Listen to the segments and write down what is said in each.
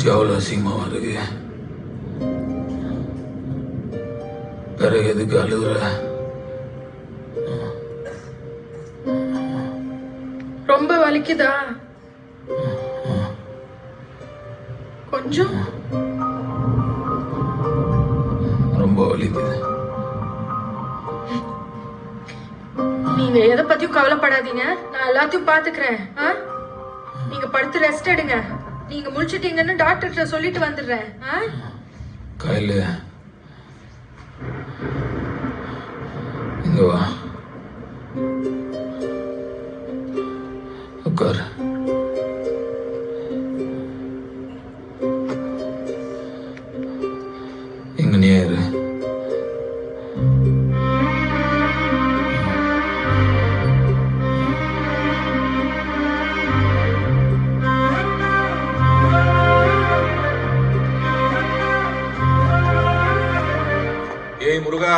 மூச்சு அவ்வளோ அசிங்கமாக இருக்கு. பிறகு எதுக்கு அழுகுற? ரொம்ப வலிக்குதா? கொஞ்சம் ரொம்ப வலிக்குது. நீங்க எதை பத்தியும் கவலைப்படாதீங்க, நான் எல்லாத்தையும் பாத்துக்கிறேன். நீங்க படுத்து ரெஸ்ட் எடுங்க. நீங்க முழிச்சிட்டீங்கன்னு டாக்டர் சொல்லிட்டு வந்துடுறேன். கையில இங்க வா, உட்கார். இங்க நீ இரு. ஏய் முருகா,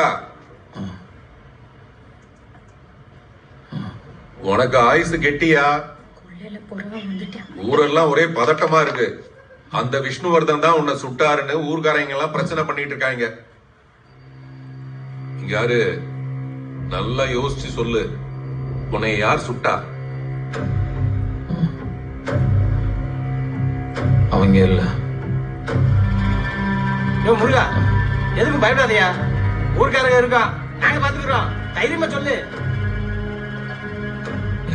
உனக்கு ஆயுசு கெட்டியா? ஊரெல்லாம் ஒரே பதட்டமா இருக்கு. அந்த விஷ்ணுவர்தன் தான் உன்னை சுட்டாருன்னு ஊர்காரங்க எல்லாம் பிரச்சனை பண்ணிட்டு இருக்காங்க. இங்க யாரு? நல்லா யோசிச்சு சொல்லு, உன்னை யார் சுட்டா? அவங்க இல்ல. முருகா, எதுக்கும் பயப்படாதயா, ஊர்க்காரங்க இருக்கோம், நாங்க பாத்துக்கிறோம், தைரியமா சொல்லு.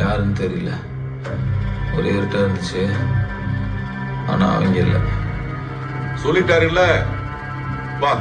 யாருன்னு தெரியல, ஒரே இருட்டா இருந்துச்சு. ஆனா அவங்க இல்ல. சொல்லிட்டாரு இல்ல, வா